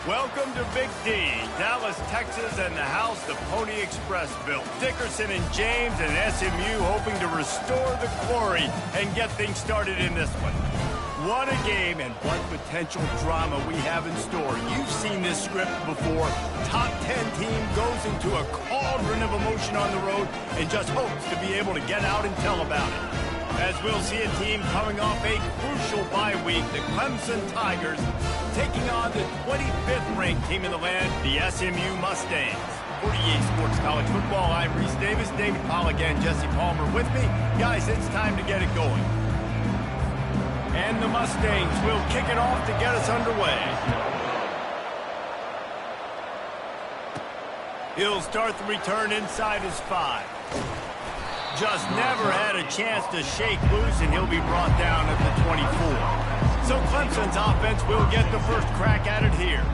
Welcome to Big D, Dallas, Texas, and the house the Pony Express built. Dickerson and James and SMU hoping to restore the glory and get things started in this one. What a game and what potential drama we have in store. You've seen this script before. Top 10 team goes into a cauldron of emotion on the road and just hopes to be able to get out and tell about it. As we'll see a team coming off a crucial bye week, the Clemson Tigers taking on the 25th ranked team in the land, the SMU Mustangs. 48 Sports College Football, I'm Reese Davis, David Pollack and Jesse Palmer with me. Guys, it's time to get it going. And the Mustangs will kick it off to get us underway. He'll start the return inside his 5. Just never had a chance to shake loose, and he'll be brought down at the 24. So Clemson's offense will get the first crack at it here.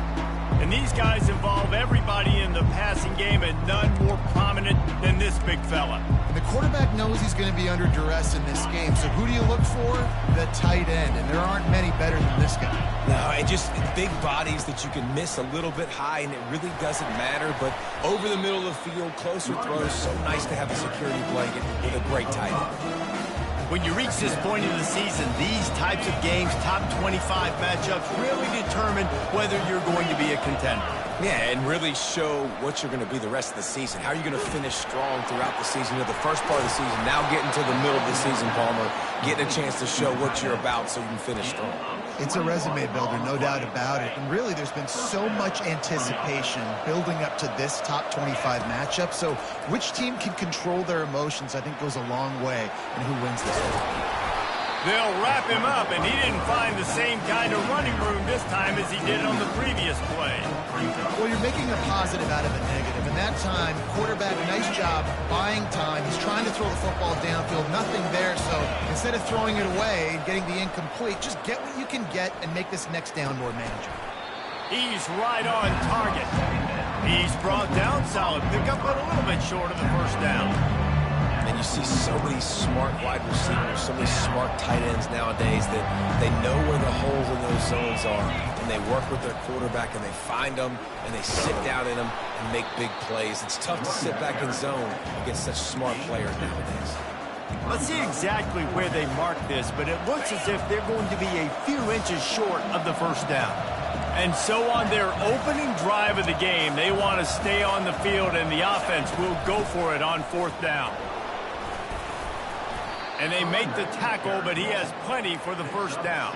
And these guys involve everybody in the passing game, and none more prominent than this big fella. The quarterback knows he's going to be under duress in this game, so who do you look for? The tight end, and there aren't many better than this guy. No, and just big bodies that you can miss a little bit high, and it really doesn't matter, but over the middle of the field, closer throws, so nice to have a security blanket with a great tight end. When you reach this point in the season, these types of games, top 25 matchups, really determine whether you're going to be a contender. Yeah, and really show what you're going to be the rest of the season. How are you going to finish strong throughout the season? The first part of the season, now getting to the middle of the season, Palmer, getting a chance to show what you're about so you can finish strong. It's a resume builder, no doubt about it. And really, there's been so much anticipation building up to this top 25 matchup. So which team can control their emotions, I think, goes a long way in who wins this one. They'll wrap him up, and he didn't find the same kind of running room this time as he did on the previous play. Well, you're making a positive out of a negative. And that time, quarterback, nice job, buying time. He's trying to throw the football downfield, nothing there. So instead of throwing it away and getting the incomplete, just get what you can get and make this next down more manageable. He's right on target. He's brought down, solid pickup, but a little bit short of the first down. And you see so many smart wide receivers, so many smart tight ends nowadays that they know where the holes in those zones are, and they work with their quarterback, and they find them, and they sit down in them and make big plays. It's tough to sit back in zone against such smart players nowadays. Let's see exactly where they mark this, but it looks as if they're going to be a few inches short of the first down. And so on their opening drive of the game, they want to stay on the field, and the offense will go for it on 4th down. And they make the tackle, but he has plenty for the first down.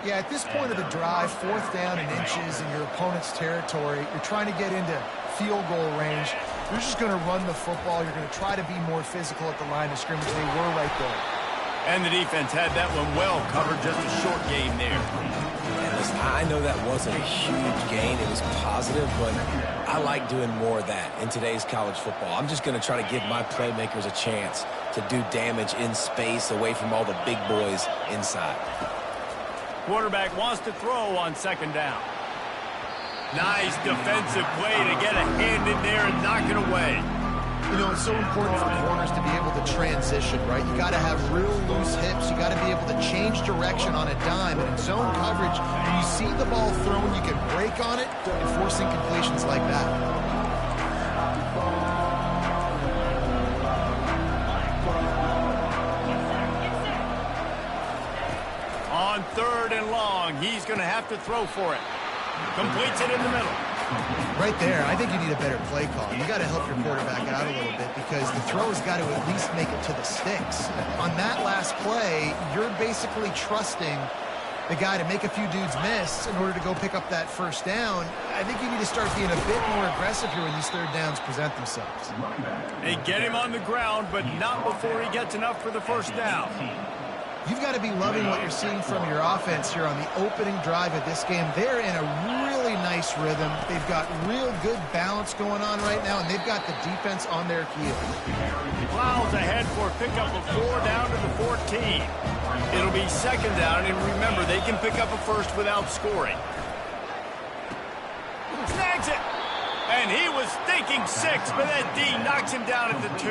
Yeah, at this point of the drive, 4th down and inches in your opponent's territory, you're trying to get into field goal range. You're just going to run the football. You're going to try to be more physical at the line of scrimmage. They were right there. And the defense had that one well covered, just a short game there. And listen, I know that wasn't a huge gain. It was positive, but I like doing more of that in today's college football. I'm just going to try to give my playmakers a chance to do damage in space away from all the big boys inside. Quarterback wants to throw on 2nd down. Nice defensive play to get a hand in there and knock it away. You know, it's so important for corners to be able to transition, right? You got to have real loose hips. You got to be able to change direction on a dime. And in zone coverage, when you see the ball thrown, you can break on it and force incompletions like that. On 3rd and long, he's going to have to throw for it. Completes it in the middle. Right there, I think you need a better play call. You got to help your quarterback out a little bit because the throw's got to at least make it to the sticks. On that last play, you're basically trusting the guy to make a few dudes miss in order to go pick up that first down. I think you need to start being a bit more aggressive here when these 3rd downs present themselves. They get him on the ground, but not before he gets enough for the first down. You've got to be loving what you're seeing from your offense here on the opening drive of this game. They're in a really nice rhythm. They've got real good balance going on right now, and they've got the defense on their heels. Plows ahead for a pickup of 4 down to the 14. It'll be 2nd down, and remember, they can pick up a first without scoring. Snags it! And he was thinking 6, but that D knocks him down at the 2.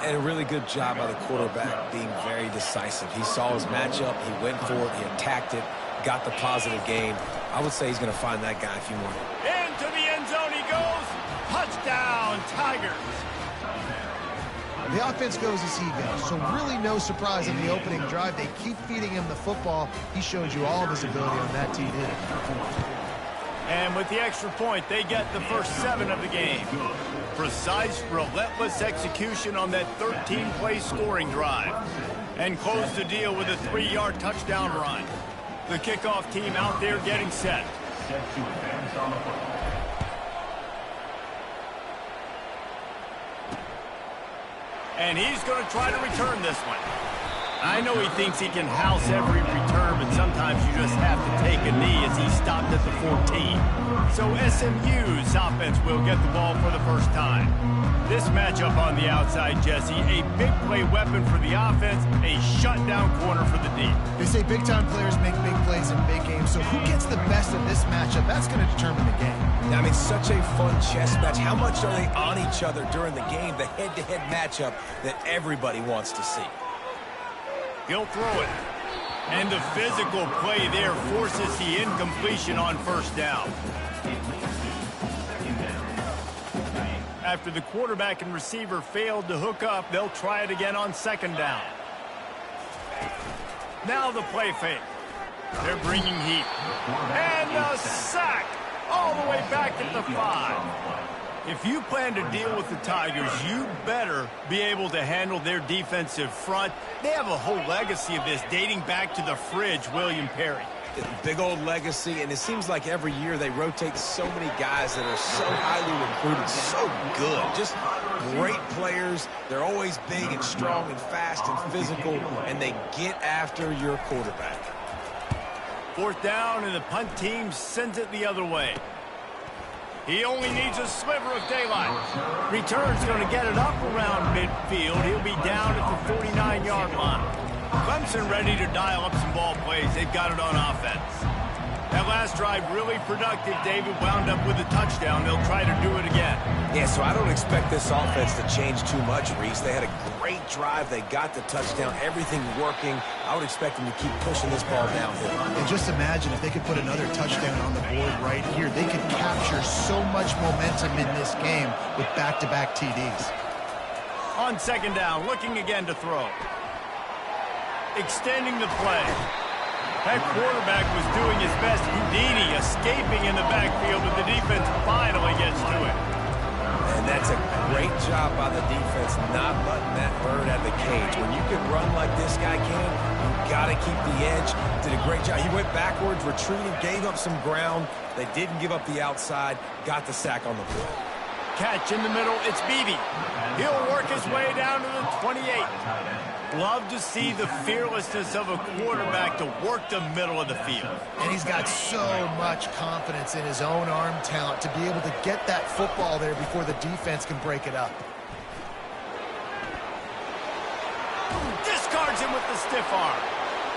And a really good job by the quarterback being very decisive. He saw his matchup, he went for it, he attacked it, got the positive gain. I would say he's going to find that guy if you want. Into the end zone he goes. Touchdown, Tigers. The offense goes as he goes, so really no surprise in the opening drive. They keep feeding him the football. He showed you all of his ability on that TD. And with the extra point, they get the first 7 of the game. Precise, relentless execution on that 13-play scoring drive. And close the deal with a 3-yard touchdown run. The kickoff team out there getting set. And he's going to try to return this one. I know he thinks he can house every return, but sometimes you just have to take a knee as he stopped at the 14. So SMU's offense will get the ball for the first time. This matchup on the outside, Jesse, a big play weapon for the offense, a shutdown corner for the D. They say big-time players make big plays in big games, so who gets the best of this matchup, that's going to determine the game. I mean, such a fun chess match. How much are they on each other during the game, the head-to-head matchup that everybody wants to see? He'll throw it. And the physical play there forces the incompletion on first down. After the quarterback and receiver failed to hook up, they'll try it again on second down. Now the play fake. They're bringing heat. And a sack all the way back at the 5. If you plan to deal with the Tigers, you better be able to handle their defensive front. They have a whole legacy of this dating back to the fridge, William Perry. Big old legacy, and it seems like every year they rotate so many guys that are so highly recruited, so good, just great players. They're always big and strong and fast and physical, and they get after your quarterback. Fourth down, and the punt team sends it the other way. He only needs a sliver of daylight. Return's going to get it up around midfield. He'll be down at the 49-yard line. Clemson ready to dial up some ball plays. They've got it on offense. That last drive really productive. David wound up with a touchdown. They'll try to do it again. Yeah, so I don't expect this offense to change too much, Reese. They had a great drive. They got the touchdown. Everything working. I would expect them to keep pushing this ball downhill. And just imagine if they could put another touchdown on the board right here. They could capture so much momentum in this game with back-to-back TDs. On second down, looking again to throw. Extending the play. That quarterback was doing his best Houdini, escaping in the backfield, but the defense finally gets to it. And that's a great job by the defense, not letting that bird out of the cage. When you can run like this guy can, you got to keep the edge. Did a great job. He went backwards, retreated, gave up some ground. They didn't give up the outside, got the sack on the play. Catch in the middle, it's Beebe. He'll work his way down to the 28. Love to see the fearlessness of a quarterback to work the middle of the field. And he's got so much confidence in his own arm talent to be able to get that football there before the defense can break it up. Discards him with the stiff arm.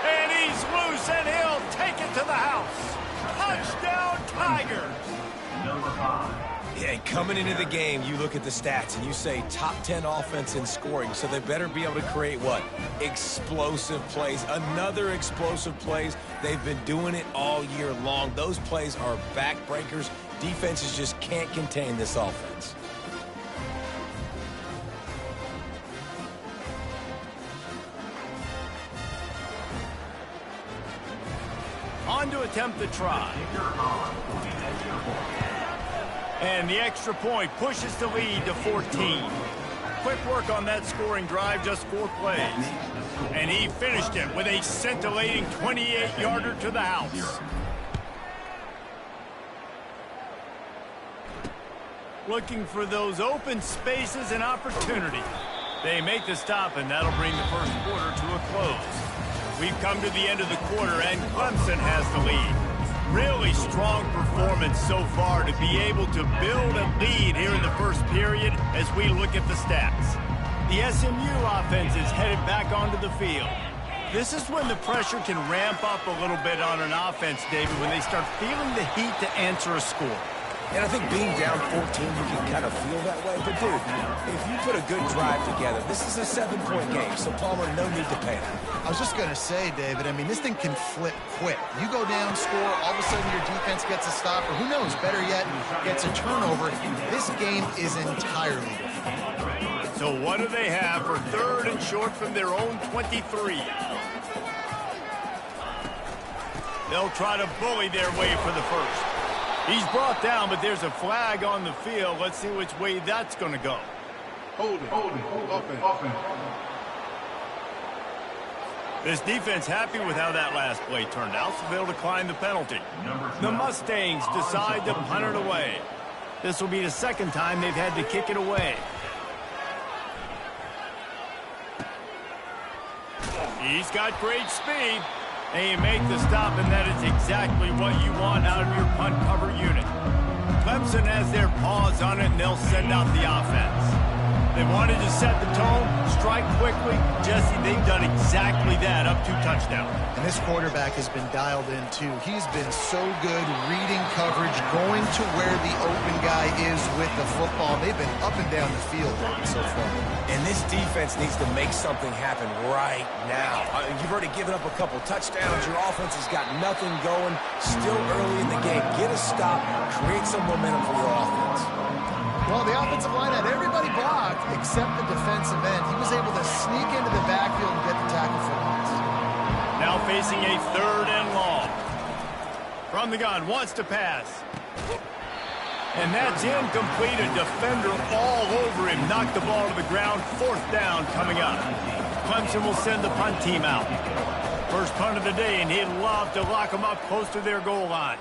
And he's loose, and he'll take it to the house. Touchdown, Tigers. Number 5. Yeah, coming into the game, you look at the stats and you say top 10 offense in scoring, so they better be able to create what? Explosive plays. Another explosive plays. They've been doing it all year long. Those plays are backbreakers. Defenses just can't contain this offense. On to attempt the try. And the extra point pushes the lead to 14. Quick work on that scoring drive, just 4 plays. And he finished it with a scintillating 28-yarder to the house. Looking for those open spaces and opportunity. They make the stop, and that'll bring the first quarter to a close. We've come to the end of the quarter, and Clemson has the lead. Really strong performance so far to be able to build a lead here in the first period as we look at the stats. The SMU offense is headed back onto the field. This is when the pressure can ramp up a little bit on an offense, David, when they start feeling the heat to answer a score. And I think being down 14, you can kind of feel that way. But, dude, if you put a good drive together, this is a 7-point game, so Palmer, no need to panic. I was just going to say, David, I mean, this thing can flip quick. You go down, score, all of a sudden your defense gets a stop, or who knows, better yet, gets a turnover. This game is entirely different. So what do they have for 3rd and short from their own 23? They'll try to bully their way for the first. He's brought down, but there's a flag on the field. Let's see which way that's going to go. Hold it, offense. This defense happy with how that last play turned out, so they'll decline the penalty. The Mustangs decide to punt it away. This will be the 2nd time they've had to kick it away. He's got great speed. And you make the stop, and that is exactly what you want out of your punt cover unit. Clemson has their paws on it, and they'll send out the offense. They wanted to set the tone, strike quickly. Jesse, they've done exactly that, up 2 touchdowns. And this quarterback has been dialed in, too. He's been so good reading coverage, going to where the open guy is with the football. They've been up and down the field so far. And this defense needs to make something happen right now. You've already given up a couple touchdowns. Your offense has got nothing going. Still early in the game. Get a stop. Create some momentum for your offense. Well, the offensive line had everybody blocked except the defensive end. He was able to sneak into the backfield and get the tackle for loss. Now facing a 3rd and long. From the gun, wants to pass. And that's incomplete. A defender all over him. Knocked the ball to the ground. 4th down coming up. Clemson will send the punt team out. First punt of the day, and he'd love to lock them up close to their goal line.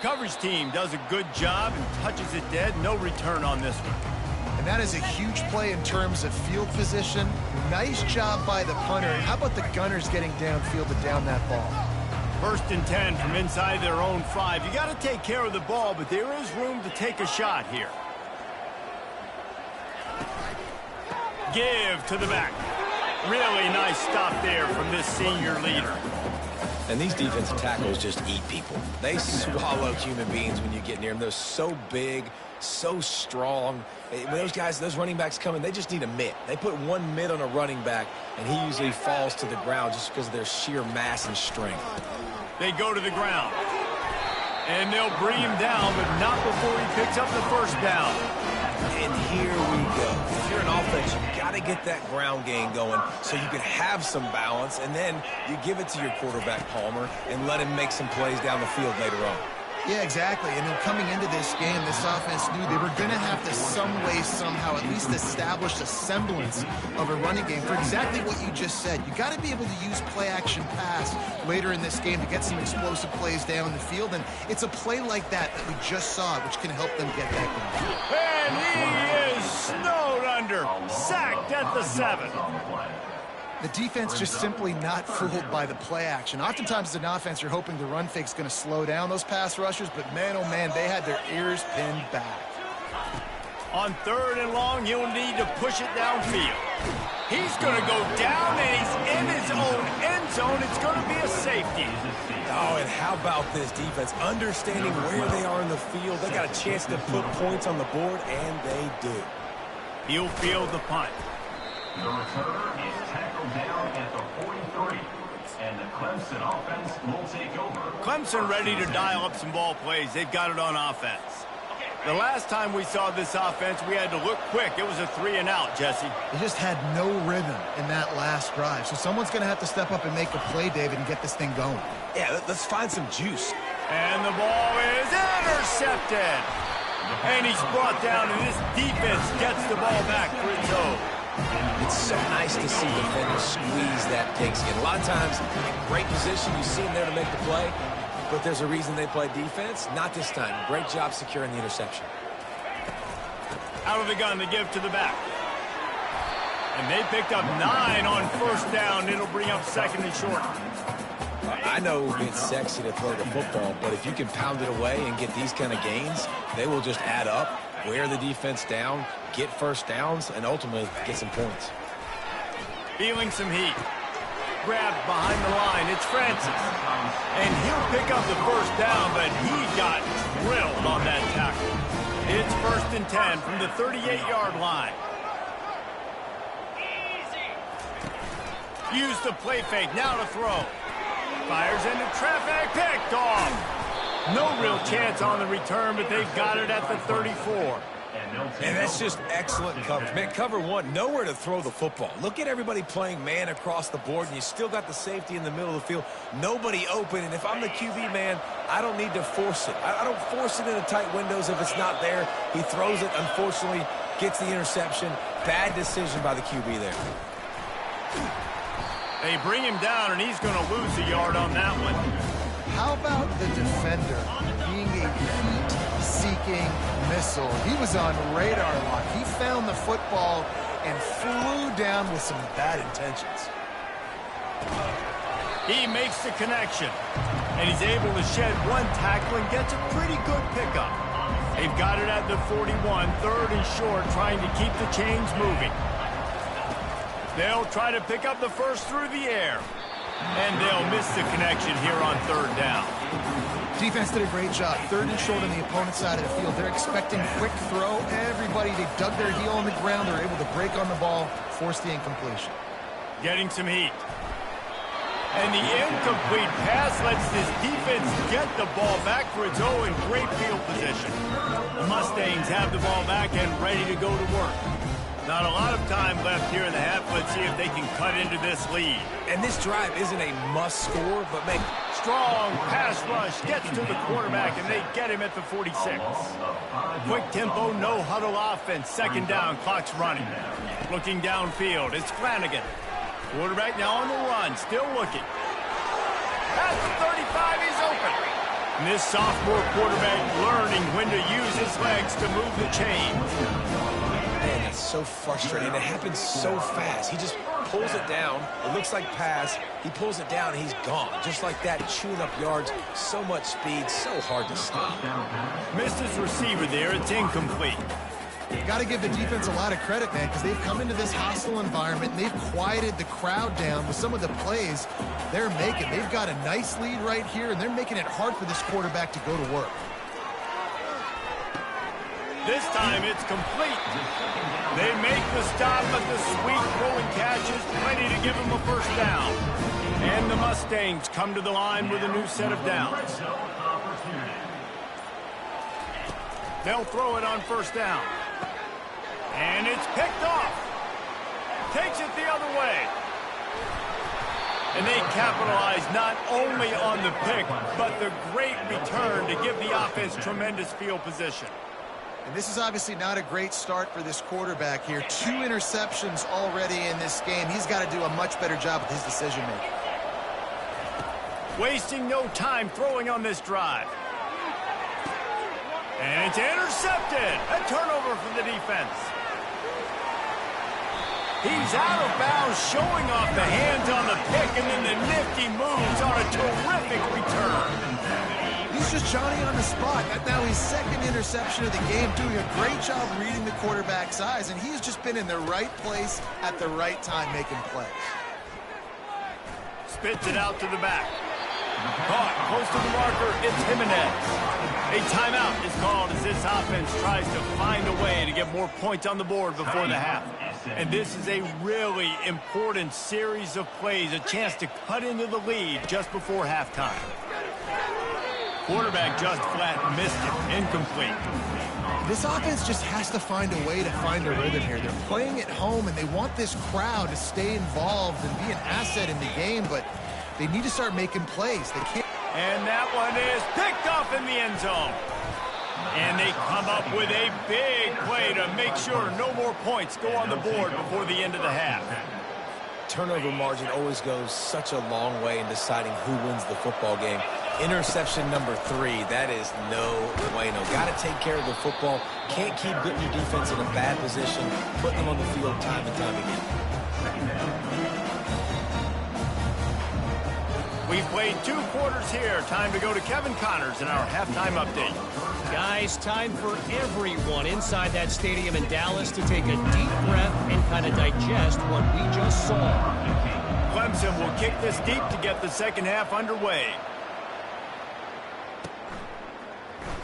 Coverage team does a good job and touches it dead. No return on this one. And that is a huge play in terms of field position. Nice job by the punter. And how about the gunners getting downfield to down that ball? 1st and 10 from inside their own 5. You got to take care of the ball, but there is room to take a shot here. Give to the back. Really nice stop there from this senior leader. And these defensive tackles just eat people. They swallow human beings when you get near them. They're so big, so strong. When those guys, those running backs come in, they just need a mitt. They put 1 mitt on a running back, and he usually falls to the ground just because of their sheer mass and strength. They go to the ground. And they'll bring him down, but not before he picks up the 1st down. And here we go. If you're an offense, you've got to get that ground game going so you can have some balance, and then you give it to your quarterback, Palmer, and let him make some plays down the field later on. Yeah, exactly. And then coming into this game, this offense knew they were going to have to some way, somehow, at least establish a semblance of a running game for exactly what you just said. You got to be able to use play-action pass later in this game to get some explosive plays down the field. And it's a play like that that we just saw, which can help them get that going. And he is snowed under, sacked at the 7. The defense just simply not fooled by the play action. Oftentimes as an offense, you're hoping the run fake's going to slow down those pass rushers, but man, oh man, they had their ears pinned back. On 3rd and long, he'll need to push it downfield. He's going to go down, and he's in his own end zone. It's going to be a safety. Oh, and how about this defense? Understanding where they are in the field. They got a chance to put points on the board, and they do. He'll field the punt. The returner is tackled down at the 43, and the Clemson offense will take over. Clemson ready to dial up some ball plays. They've got it on offense. The last time we saw this offense, we had to look quick. It was a 3 and out, Jesse. They just had no rhythm in that last drive. So someone's going to have to step up and make a play, David, and get this thing going. Yeah, let's find some juice. And the ball is intercepted. And he's brought down, and this defense gets the ball back for its own. It's so nice to see defenders squeeze that pigskin. A lot of times, in great position, you see them there to make the play, but there's a reason they play defense. Not this time. Great job securing the interception. Out of the gun to give to the back. And they picked up 9 on 1st down. It'll bring up 2nd and short. I know it's sexy to play the football, but if you can pound it away and get these kind of gains, they will just add up, wear the defense down, get 1st downs, and ultimately get some points. Feeling some heat. grabbed behind the line. It's Francis. And he'll pick up the first down, but he got drilled on that tackle. It's 1st and 10 from the 38-yard line. Use the play fake, now to throw. Fires into traffic, picked off. No real chance on the return, but they've got it at the 34. And that's just excellent coverage. Man, cover one, nowhere to throw the football. Look at everybody playing man across the board, and you still got the safety in the middle of the field. Nobody open, and if I'm the QB, man, I don't need to force it. I don't force it into tight windows if it's not there. He throws it, unfortunately, gets the interception. Bad decision by the QB there. They bring him down, and he's going to lose a yard on that one. How about the defender being a heat-seeking missile? He was on radar lock. He found the football and flew down with some bad intentions. He makes the connection, and he's able to shed one tackle and gets a pretty good pickup. They've got it at the 41, 3rd and short, trying to keep the chains moving. They'll try to pick up the first through the air. And they'll miss the connection here on 3rd down. Defense did a great job. 3rd and short on the opponent's side of the field. They're expecting quick throw. Everybody, they dug their heel on the ground. They're able to break on the ball, force the incompletion. Getting some heat. And the incomplete pass lets this defense get the ball back for its own great field position. The Mustangs have the ball back and ready to go to work. Not a lot of time left here in the half. Let's see if they can cut into this lead. And this drive isn't a must score, but make strong pass rush gets to the quarterback, and they get him at the 46. Quick tempo, no huddle offense. 2nd down, clock's running. Looking downfield, it's Flanagan. Quarterback now on the run, still looking. At the 35, he's open. And this sophomore quarterback learning when to use his legs to move the chains. Man, that's so frustrating. It happens so fast. He just pulls it down. It looks like pass. He pulls it down, and he's gone. Just like that, chewing up yards. So much speed, so hard to stop. Missed his receiver there. It's incomplete. Got to give the defense a lot of credit, man, because they've come into this hostile environment, and they've quieted the crowd down with some of the plays they're making. They've got a nice lead right here, and they're making it hard for this quarterback to go to work. This time it's complete. They make the stop, but the sweet throwing catch is plenty to give them a first down. And the Mustangs come to the line with a new set of downs. They'll throw it on 1st down. And it's picked off. Takes it the other way. And they capitalize not only on the pick, but the great return to give the offense tremendous field position. And this is obviously not a great start for this quarterback here. 2 interceptions already in this game. He's got to do a much better job with his decision-making. Wasting no time throwing on this drive. And it's intercepted. A turnover for the defense. He's out of bounds, showing off the hands on the pick, and then the nifty moves on a terrific return. He's just Johnny on the spot. That's now his 2nd interception of the game, doing a great job reading the quarterback's eyes, and he's just been in the right place at the right time making plays. Spits it out to the back. Caught close to the marker, it's Jimenez. A timeout is called as this offense tries to find a way to get more points on the board before the half. And this is a really important series of plays, a chance to cut into the lead just before halftime. Quarterback just flat missed it. Incomplete. This offense just has to find a way to find a rhythm here. They're playing at home, and they want this crowd to stay involved and be an asset in the game, but they need to start making plays. They can't. And that one is picked off in the end zone. And they come up with a big play to make sure no more points go on the board before the end of the half. Turnover margin always goes such a long way in deciding who wins the football game. Interception number 3, that is no bueno. Got to take care of the football. Can't keep putting your defense in a bad position, putting them on the field time and time again. We've played 2 quarters here. Time to go to Kevin Connors in our halftime update. Guys, time for everyone inside that stadium in Dallas to take a deep breath and kind of digest what we just saw. Clemson will kick this deep to get the second half underway.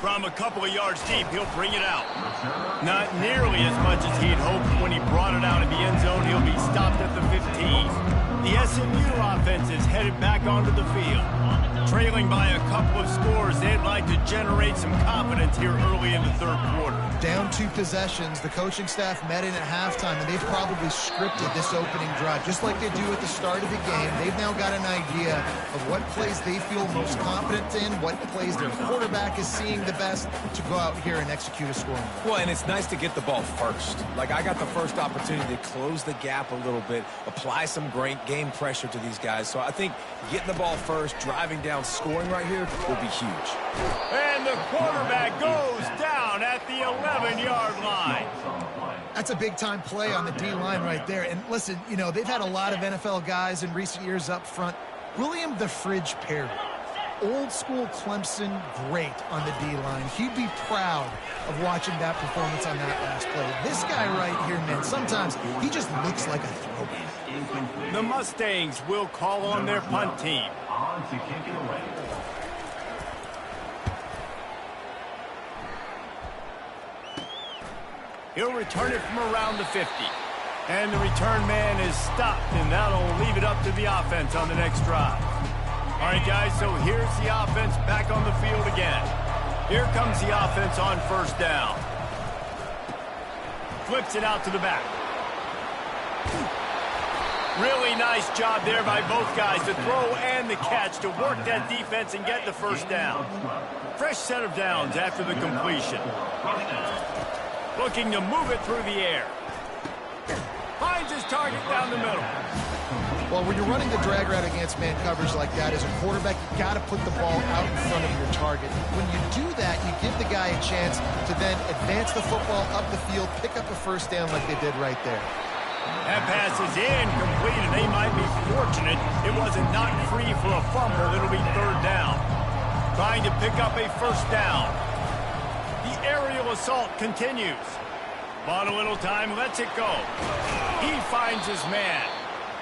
From a couple of yards deep, he'll bring it out. Not nearly as much as he'd hoped when he brought it out of the end zone. He'll be stopped at the 15. The SMU offense is headed back onto the field. Trailing by a couple of scores, they'd like to generate some confidence here early in the third quarter. Down 2 possessions, the coaching staff met in at halftime, and they've probably scripted this opening drive. Just like they do at the start of the game, they've now got an idea of what plays they feel most confident in, what plays their quarterback is seeing the best to go out here and execute a scoring. Well, and it's nice to get the ball first. Like, I got the first opportunity to close the gap a little bit, apply some great game pressure to these guys. So I think getting the ball first, driving down, scoring right here will be huge. And the quarterback goes down at the 11-yard line. That's a big-time play on the D-line right there. And listen, you know, they've had a lot of NFL guys in recent years up front. William the Fridge Perry, old-school Clemson great on the D-line. He'd be proud of watching that performance on that last play. This guy right here, man, sometimes he just looks like a throwback. The Mustangs will call on their punt team. On to kick it away. He'll return it from around the 50. And the return man is stopped, and that'll leave it up to the offense on the next drive. All right, guys, so here's the offense back on the field again. Here comes the offense on first down. Flips it out to the back. Really nice job there by both guys, the throw and the catch, to work that defense and get the first down. Fresh set of downs after the completion. Looking to move it through the air. Finds his target down the middle. Well, when you're running the drag route against man coverage like that, as a quarterback, you got to put the ball out in front of your target. When you do that, you give the guy a chance to then advance the football up the field, pick up a first down like they did right there. That pass is incomplete, and they might be fortunate it wasn't knocked free for a fumble. It'll be third down. Trying to pick up a first down. The aerial assault continues. Bought a little time, lets it go. He finds his man.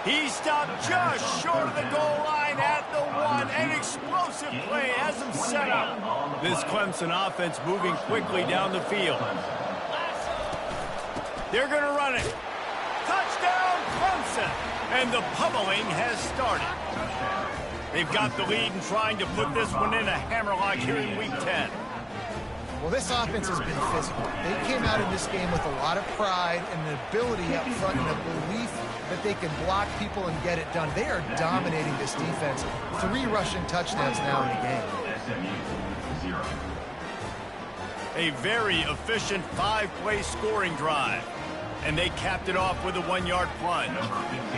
He stopped just short of the goal line at the 1. An explosive play has him set up. This Clemson offense moving quickly down the field. They're going to run it. Touchdown, Clemson! And the pummeling has started. They've got the lead and trying to put this one in a hammerlock here in Week 10. Well, this offense has been physical. They came out of this game with a lot of pride and an ability up front and a belief that they can block people and get it done. They are dominating this defense. 3 rushing touchdowns now in the game. A very efficient 5-play scoring drive. And they capped it off with a 1-yard plunge.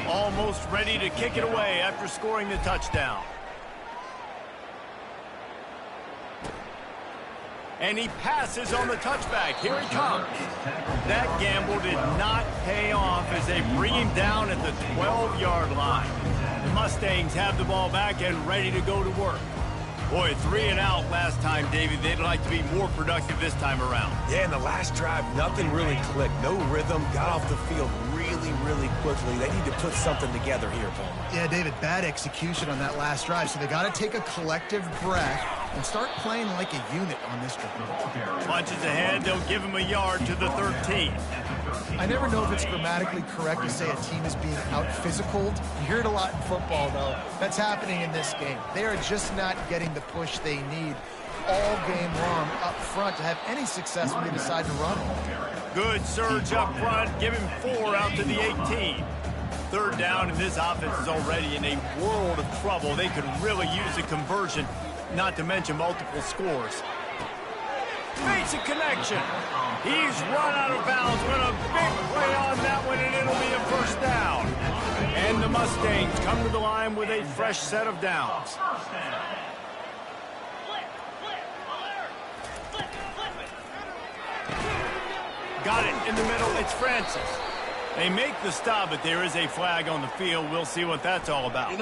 Almost ready to kick it away after scoring the touchdown. And he passes on the touchback. Here he comes. That gamble did not pay off as they bring him down at the 12-yard line. The Mustangs have the ball back and ready to go to work. Boy, 3 and out last time, David. They'd like to be more productive this time around. Yeah, in the last drive, nothing really clicked. No rhythm. Got off the field really quickly. They need to put something together here, Paul. Yeah, David, bad execution on that last drive. So they got to take a collective breath and start playing like a unit on this drive. Punches ahead. They'll give him a yard to the 13. I never know if it's grammatically correct to say a team is being out-physicaled. You hear it a lot in football, though. That's happening in this game. They are just not getting the push they need all game long up front to have any success when they decide to run it. Good surge up front. Give him 4 out to the 18. Third down, and this offense is already in a world of trouble. They could really use a conversion, not to mention multiple scores. Makes a connection. He's run out of bounds with a big play on that one, and it'll be a first down. And the Mustangs come to the line with a fresh set of downs. Got it in the middle. It's Francis. They make the stop, but there is a flag on the field. We'll see what that's all about.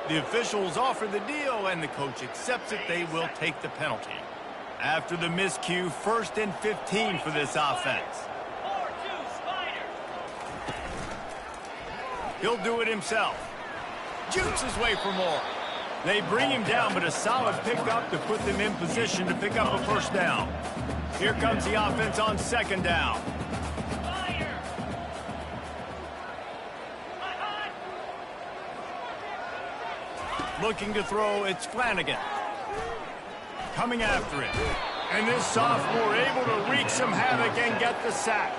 The officials offer the deal, and the coach accepts it. They will take the penalty. After the miscue, 1st and 15 for this offense. He'll do it himself. Jukes his way for more. They bring him down, but a solid pickup to put them in position to pick up a first down. Here comes the offense on second down. Looking to throw, it's Flanagan. Coming after it. And this sophomore able to wreak some havoc and get the sack.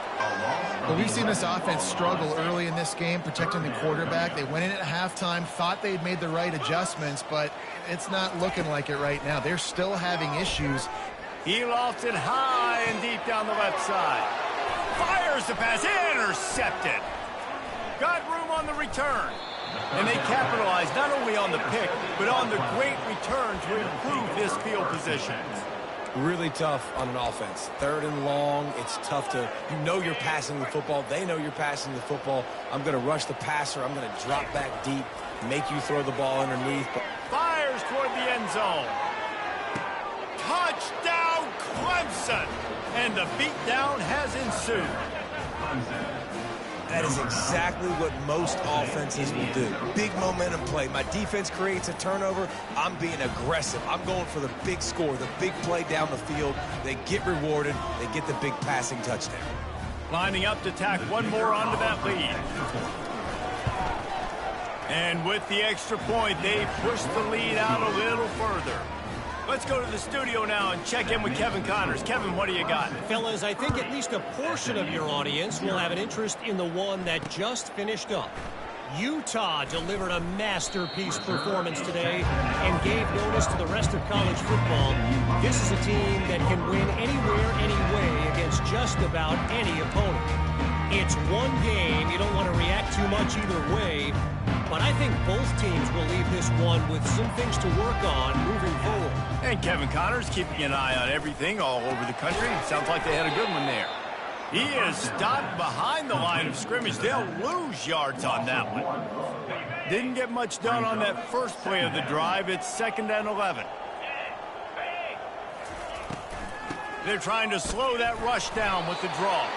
Well, we've seen this offense struggle early in this game, protecting the quarterback. They went in at halftime, thought they'd made the right adjustments, but it's not looking like it right now. They're still having issues. He lofts it high and deep down the left side. Fires the pass, intercepted. Got room on the return. And they capitalize not only on the pick, but on the great return to improve this field position. Really tough on an offense. Third and long, it's tough to, you know you're passing the football. They know you're passing the football. I'm going to rush the passer. I'm going to drop back deep, make you throw the ball underneath. Fires toward the end zone. Touchdown, Clemson! And the beatdown has ensued. That is exactly what most offenses will do. Big momentum play. My defense creates a turnover. I'm being aggressive. I'm going for the big score, the big play down the field. They get rewarded. They get the big passing touchdown. Lining up to tack one more onto that lead. And with the extra point, they push the lead out a little further. Let's go to the studio now and check in with Kevin Connors. Kevin, what do you got? Fellas, I think at least a portion of your audience will have an interest in the one that just finished up. Utah delivered a masterpiece performance today and gave notice to the rest of college football. This is a team that can win anywhere, anyway against just about any opponent. It's one game. You don't want to react too much either way, but I think both teams will leave this one with some things to work on moving forward. And Kevin Connors keeping an eye on everything all over the country. Sounds like they had a good one there. He is stopped behind the line of scrimmage. They'll lose yards on that one. Didn't get much done on that first play of the drive. It's 2nd and 11. They're trying to slow that rush down with the draw.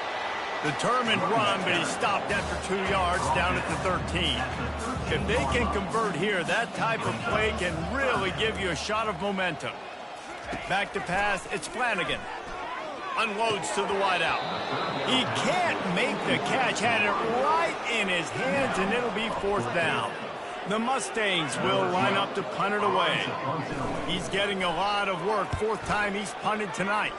Determined run, but he stopped after 2 yards down at the 13. If they can convert here, that type of play can really give you a shot of momentum. Back to pass, it's Flanagan. Unloads to the wideout. He can't make the catch, had it right in his hands, and it'll be 4th down. The Mustangs will line up to punt it away. He's getting a lot of work, 4th time he's punted tonight.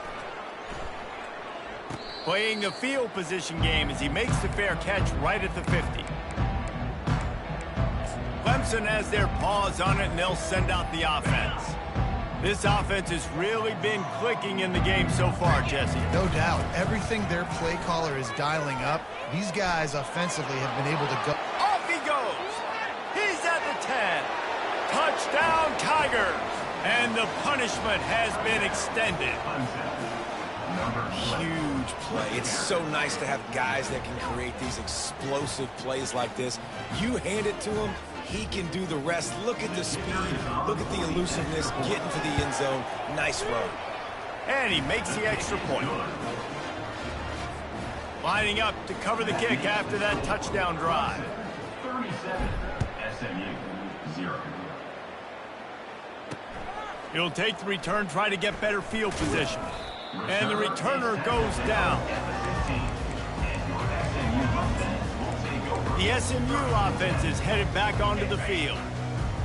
Playing the field position game as he makes the fair catch right at the 50. Clemson has their paws on it, and they'll send out the offense. This offense has really been clicking in the game so far, Jesse. No doubt. Everything their play caller is dialing up, these guys offensively have been able to go. Off he goes. He's at the 10. Touchdown, Tigers. And the punishment has been extended. Huge play. It's so nice to have guys that can create these explosive plays like this. You hand it to him, he can do the rest. Look at the speed. Look at the elusiveness. Getting to the end zone. Nice run. And he makes the extra point. Lining up to cover the kick after that touchdown drive. 37, SMU, 0. He'll take the return, try to get better field position. And the returner goes down. The SMU offense is headed back onto the field.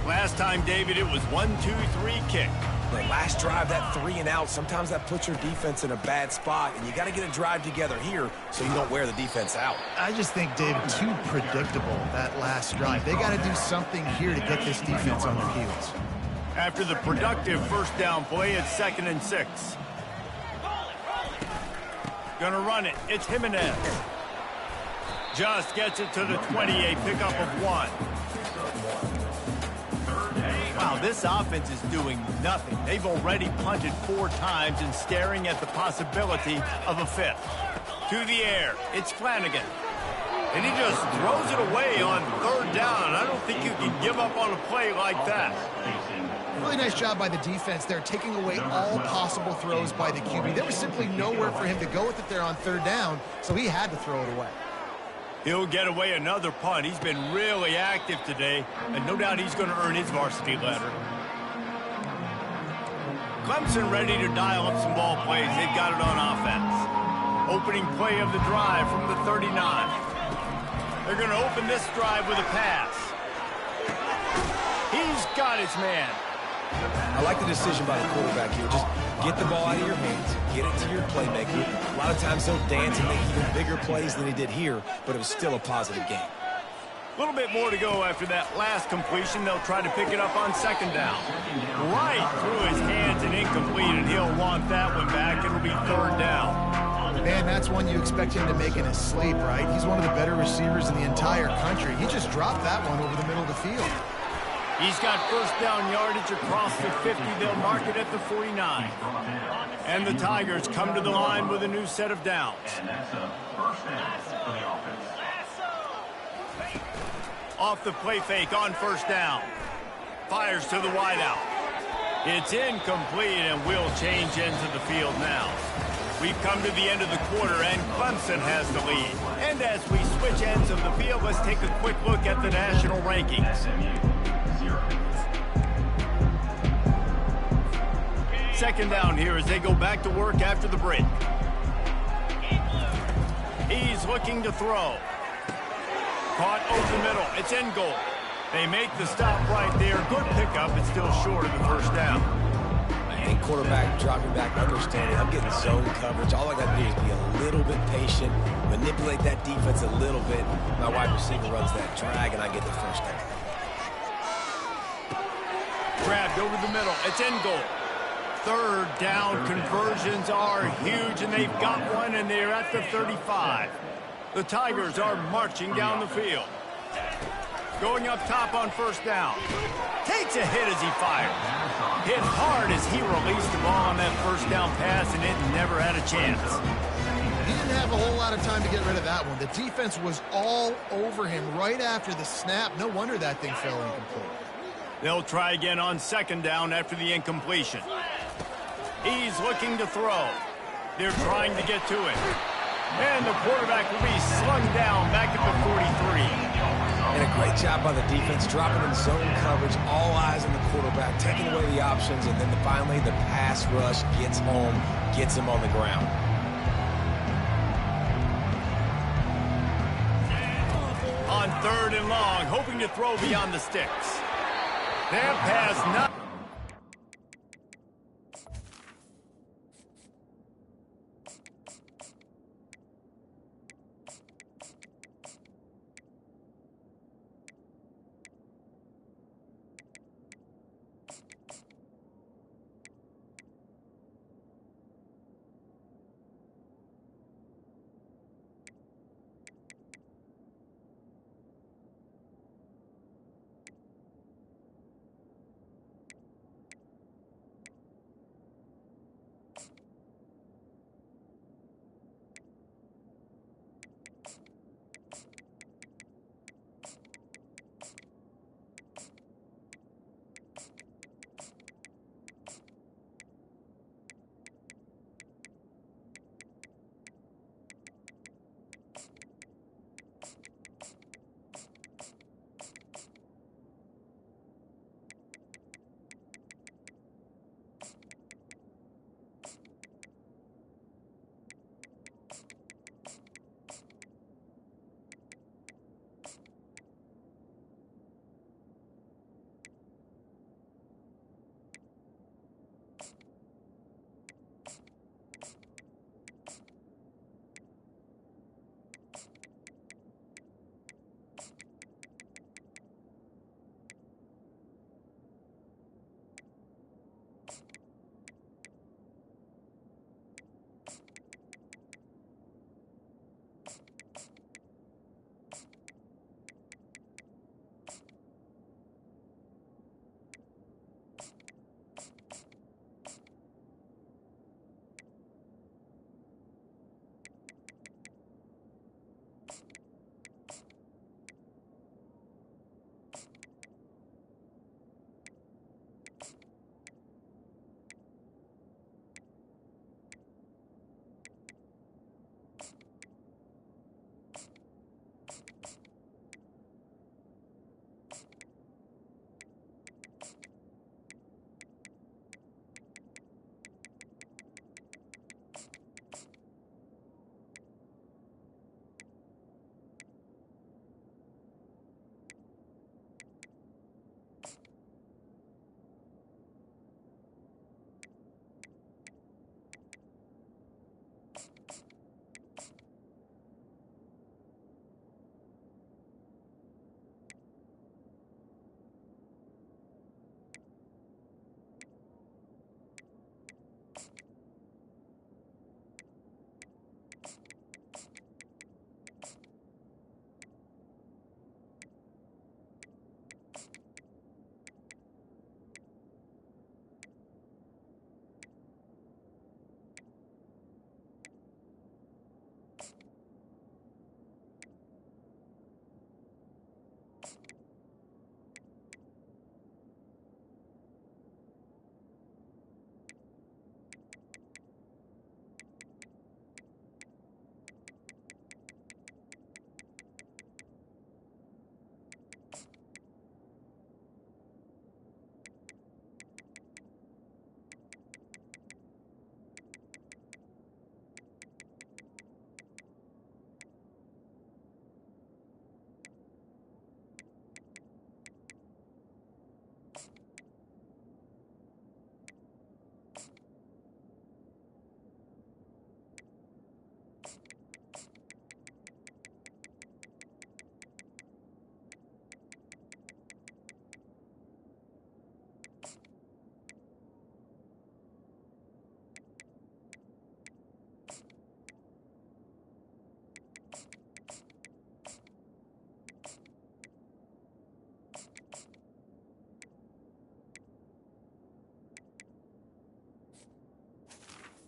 Last time, David, it was 1-2-3 kick. The last drive, that 3 and out, sometimes that puts your defense in a bad spot, and you got to get a drive together here so you don't wear the defense out. I just think, David, too predictable, that last drive. They got to do something here to get this defense on their heels. After the productive first down play, it's 2nd and 6. Gonna run it. It's Jimenez. Just gets it to the 28, pickup of 1. Wow, this offense is doing nothing. They've already punted 4 times and staring at the possibility of a 5th. To the air, it's Flanagan. And he just throws it away on 3rd down. I don't think you can give up on a play like that. Really nice job by the defense there, taking away all possible throws by the QB. There was simply nowhere for him to go with it there on 3rd down, so he had to throw it away. He'll get away another punt. He's been really active today, and no doubt he's going to earn his varsity letter. Clemson ready to dial up some ball plays. They've got it on offense. Opening play of the drive from the 39. They're going to open this drive with a pass. He's got his man. I like the decision by the quarterback here. Just get the ball out of your hands, get it to your playmaker. A lot of times they'll dance and make even bigger plays than he did here, but it was still a positive game. A little bit more to go after that last completion. They'll try to pick it up on second down. Right through his hands and incomplete, and he'll want that one back. It'll be third down. Man, that's one you expect him to make in his sleep, right? He's one of the better receivers in the entire country. He just dropped that one over the middle of the field. He's got first down yardage across the 50. They'll mark it at the 49. And the Tigers come to the line with a new set of downs. And that's a first down for the offense. Off the play fake on first down. Fires to the wideout. It's incomplete, and we'll change ends of the field now. We've come to the end of the quarter, and Clemson has the lead. And as we switch ends of the field, let's take a quick look at the national rankings. SMU, 0. Second down here as they go back to work after the break. He's looking to throw. Caught over the middle. It's in goal. They make the stop right there. Good pickup. It's still short of the first down. I think quarterback dropping back, understanding I'm getting zone coverage. All I got to do is be a little bit patient, manipulate that defense a little bit. My wide receiver runs that drag, and I get the first down. Grabbed over the middle. It's in goal. Third down conversions are huge, and they've got one, and they're at the 35. The Tigers are marching down the field. Going up top on first down. Takes a hit as he fires. Hit hard as he released the ball on that first down pass, and it never had a chance. He didn't have a whole lot of time to get rid of that one. The defense was all over him right after the snap. No wonder that thing fell incomplete. They'll try again on second down after the incompletion. He's looking to throw. They're trying to get to it. And the quarterback will be slung down back at the 43. And a great job by the defense, dropping in zone coverage, all eyes on the quarterback, taking away the options, and then finally the pass rush gets home, gets him on the ground. On third and long, hoping to throw beyond the sticks. That pass not...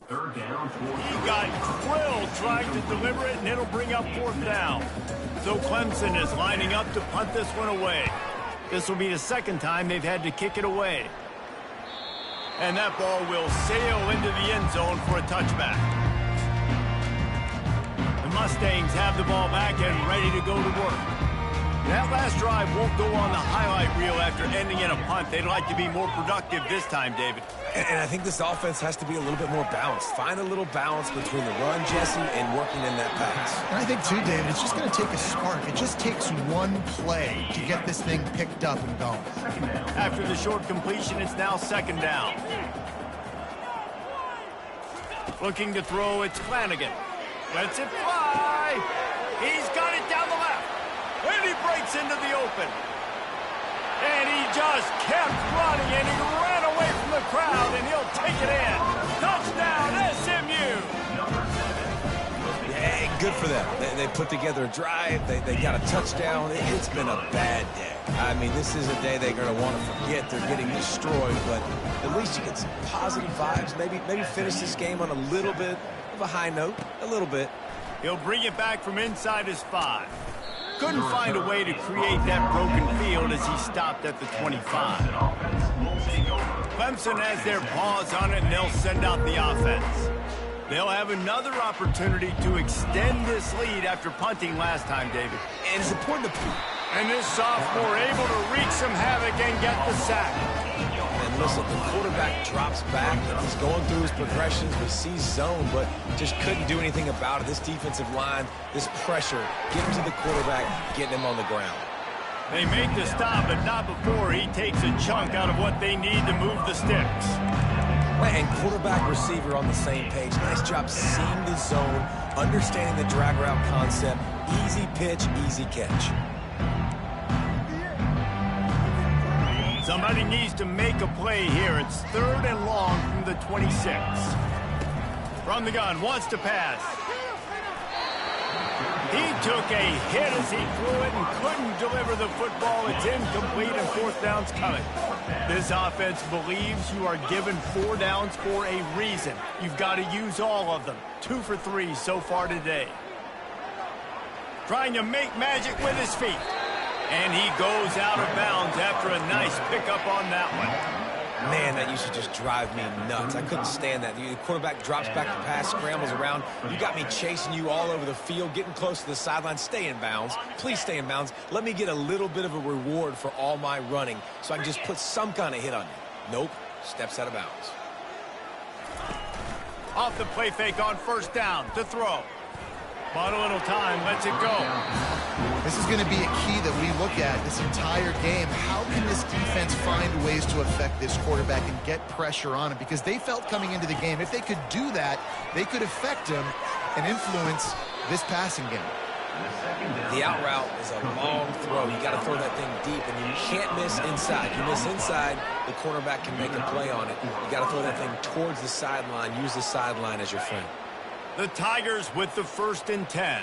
Third down, He got drilled trying to deliver it, and it'll bring up fourth down. So Clemson is lining up to punt this one away. This will be the second time they've had to kick it away. And that ball will sail into the end zone for a touchback. The Mustangs have the ball back and ready to go to work. That last drive won't go on the highlight reel after ending in a punt. They'd like to be more productive this time, David. And I think this offense has to be a little bit more balanced. Find a little balance between the run, Jesse, and working in that pass. And I think, too, David, it's just going to take a spark. It just takes one play to get this thing picked up and going. After the short completion, it's now second down. Looking to throw, it's Flanagan. Lets it fly. He's got it down the left. And he breaks into the open. And he just kept running, and he ran away from the crowd, and he'll take it in. Touchdown, SMU! Hey, good for them. They put together a drive. They got a touchdown. It's been a bad day. I mean, this is a day they're going to want to forget. They're getting destroyed, but at least you get some positive vibes. Maybe finish this game on a little bit of a high note, a little bit. He'll bring it back from inside his 5. Couldn't find a way to create that broken field as he stopped at the 25. Clemson has their paws on it, and they'll send out the offense. They'll have another opportunity to extend this lead after punting last time, David. And it's important to... And this sophomore able to wreak some havoc and get the sack. And listen, the quarterback drops back, and he's going through his progressions. We see zone, but just couldn't do anything about it. This defensive line, this pressure, getting to the quarterback, getting him on the ground. They make the stop, but not before he takes a chunk out of what they need to move the sticks. And quarterback receiver on the same page. Nice job seeing the zone, understanding the drag route concept. Easy pitch, easy catch. Somebody needs to make a play here. It's third and long from the 26. From the gun, wants to pass. He took a hit as he threw it and couldn't deliver the football. It's incomplete and fourth down's coming. This offense believes you are given 4 downs for a reason. You've got to use all of them. 2 for 3 so far today. Trying to make magic with his feet. And he goes out of bounds after a nice pickup on that one. Man, that used to just drive me nuts. I couldn't stand that. The quarterback drops back to pass, scrambles around. You got me chasing you all over the field, getting close to the sideline. Stay in bounds. Please stay in bounds. Let me get a little bit of a reward for all my running so I can just put some kind of hit on you. Nope. Steps out of bounds. Off the play fake on first down to throw. Bought a little time. Lets it go. This is going to be a key that we look at this entire game. How can this defense find ways to affect this quarterback and get pressure on him? Because they felt coming into the game, if they could do that, they could affect him and influence this passing game. The out route is a long throw. You got to throw that thing deep, and you can't miss inside. You miss inside, the cornerback can make a play on it. You got to throw that thing towards the sideline. Use the sideline as your friend. The Tigers with the 1st and 10.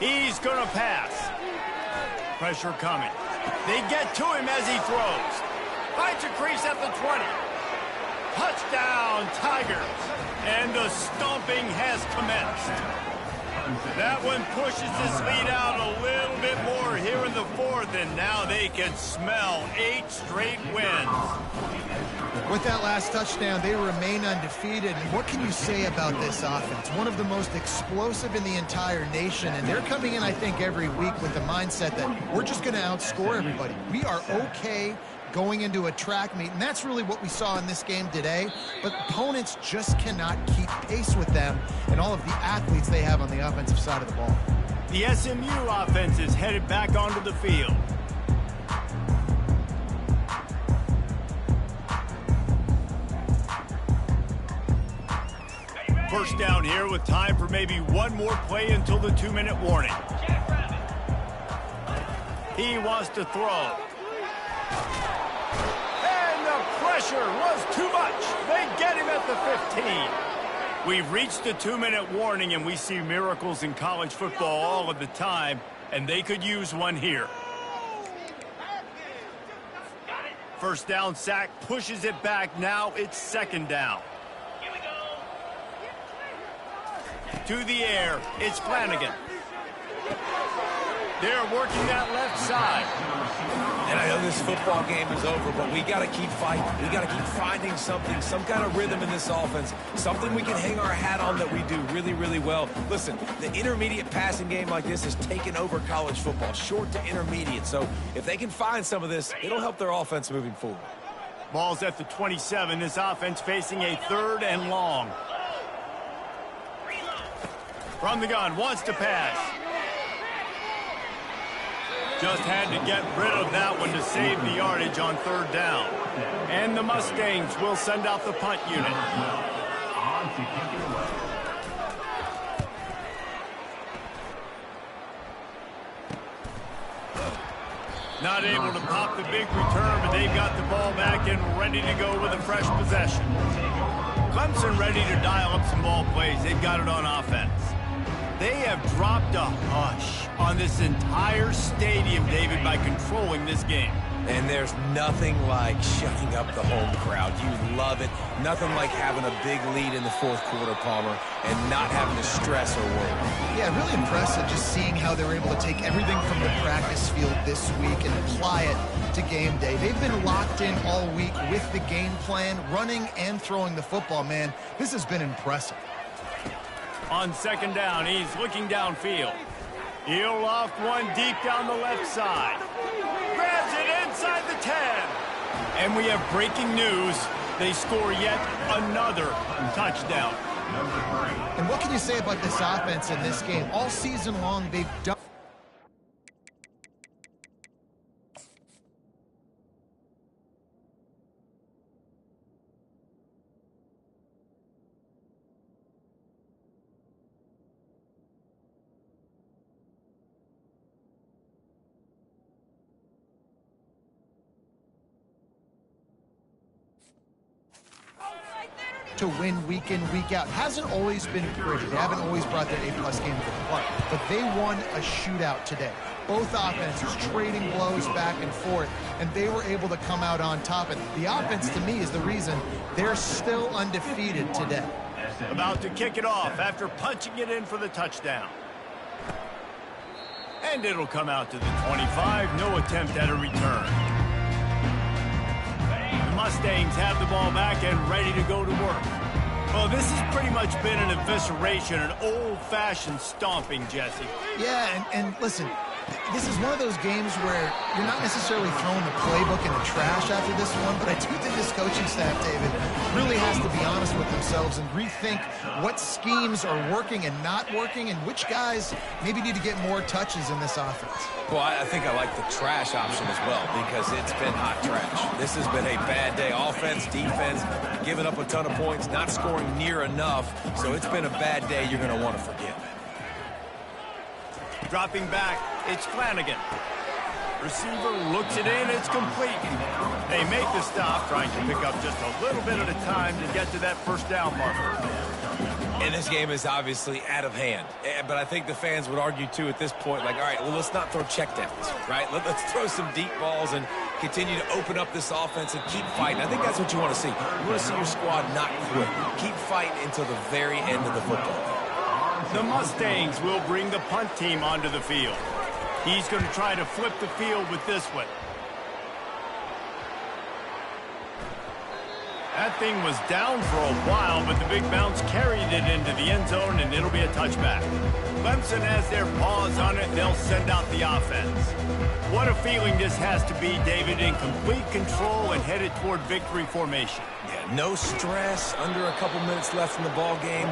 He's going to pass. Pressure coming. They get to him as he throws. Finds a crease at the 20. Touchdown, Tigers. And the stomping has commenced. That one pushes this lead out a little bit more here in the 4th, and now they can smell 8 straight wins. With that last touchdown, they remain undefeated. And what can you say about this offense? One of the most explosive in the entire nation, and they're coming in, I think, every week with the mindset that we're just going to outscore everybody. We are okay going into a track meet, and that's really what we saw in this game today. But opponents just cannot keep pace with them and all of the athletes they have on the offensive side of the ball. The SMU offense is headed back onto the field. First down here with time for maybe one more play until the 2-minute warning. He wants to throw. And the pressure was too much. They get him at the 15. We've reached the 2-minute warning, and we see miracles in college football all of the time, and they could use one here. First down sack pushes it back. Now it's 2nd down. To the air, it's Flanagan. They're working that left side. And I know this football game is over, but we got to keep fighting. We got to keep finding something, some kind of rhythm in this offense, something we can hang our hat on that we do really, really well. Listen, the intermediate passing game like this has taken over college football, short to intermediate. So if they can find some of this, it'll help their offense moving forward. Ball's at the 27. This offense facing a 3rd and long. From the gun, wants to pass. Just had to get rid of that one to save the yardage on 3rd down. And the Mustangs will send out the punt unit. Not able to pop the big return, but they've got the ball back and ready to go with a fresh possession. Clemson ready to dial up some ball plays. They've got it on offense. They have dropped a hush on this entire stadium, David, by controlling this game. And there's nothing like shutting up the home crowd. You love it. Nothing like having a big lead in the 4th quarter, Palmer, and not having to stress or worry. Yeah, really impressive just seeing how they were able to take everything from the practice field this week and apply it to game day. They've been locked in all week with the game plan, running and throwing the football, man. This has been impressive. On 2nd down, he's looking downfield. He'll loft one deep down the left side. Grabs it inside the 10. And we have breaking news. They score yet another touchdown. And what can you say about this offense in this game? All season long, they've done... to win week in, week out. Hasn't always been pretty. They haven't always brought their A-plus game to the park. But they won a shootout today. Both offenses trading blows back and forth, and they were able to come out on top. And the offense, to me, is the reason they're still undefeated today. About to kick it off after punching it in for the touchdown. And it'll come out to the 25. No attempt at a return. Mustangs have the ball back and ready to go to work. Well, this has pretty much been an evisceration, an old-fashioned stomping, Jesse. Yeah, and listen, This is one of those games where you're not necessarily throwing the playbook in the trash after this one, but I do think this coaching staff, David, really has to be honest with themselves and rethink what schemes are working and not working and which guys maybe need to get more touches in this offense. Well, I think I like the trash option as well because it's been hot trash. This has been a bad day. Offense, defense, giving up a ton of points, not scoring near enough. So it's been a bad day you're going to want to forget. Dropping back, it's Flanagan. Receiver looks it in, it's complete. They make the stop, trying to pick up just a little bit at a time to get to that first down marker. And this game is obviously out of hand. But I think the fans would argue, too, at this point, like, all right, well, let's not throw checkdowns, right? Let's throw some deep balls and continue to open up this offense and keep fighting. I think that's what you want to see. You want to see your squad not quit. Keep fighting until the very end of the football game. The Mustangs will bring the punt team onto the field. He's going to try to flip the field with this one. That thing was down for a while, but the big bounce carried it into the end zone, and it'll be a touchback. Clemson has their paws on it. They'll send out the offense. What a feeling this has to be, David, in complete control and headed toward victory formation. Yeah, no stress, under a couple minutes left in the ball game,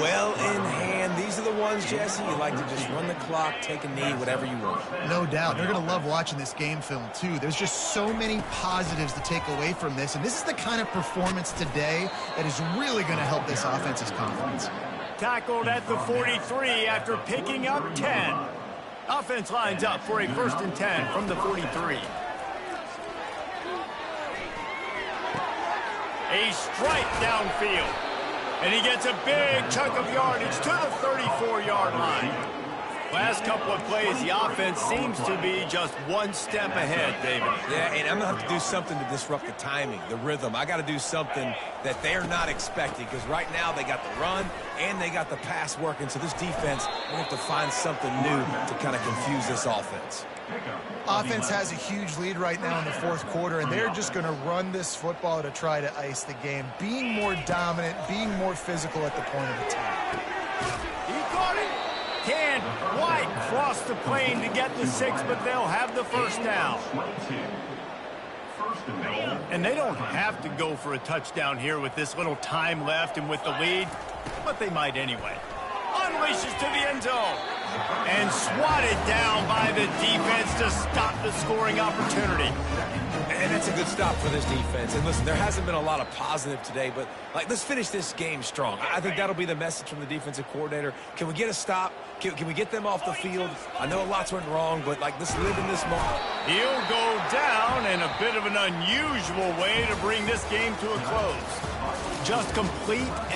well in hand. These are the ones, Jesse, you like to just run the clock, take a knee, whatever you want. No doubt. They're going to love watching this game film, too. There's just so many positives to take away from this, and this is the kind of performance today that is really going to help this offense's confidence. Tackled at the 43 after picking up 10. Offense lines up for a 1st and 10 from the 43. A strike downfield. And he gets a big chunk of yardage to the 34-yard line. Last couple of plays, the offense seems to be just one step ahead, David. Yeah, and I'm going to have to do something to disrupt the timing, the rhythm. I got to do something that they're not expecting because right now they got the run and they got the pass working. So this defense will have to find something new to kind of confuse this offense. Offense has a huge lead right now in the 4th quarter, and they're just going to run this football to try to ice the game. Being more dominant, being more physical at the point of attack. He caught it. Can White cross the plane to get the 6, but they'll have the first down. And they don't have to go for a touchdown here with this little time left and with the lead, but they might anyway. Unleashes to the end zone. And swatted down by the defense to stop the scoring opportunity. And it's a good stop for this defense. And listen, there hasn't been a lot of positive today, but let's finish this game strong. I think that'll be the message from the defensive coordinator. Can we get a stop? Can we get them off the field? I know lots went wrong, but let's live in this moment. He'll go down in a bit of an unusual way to bring this game to a close. Just complete and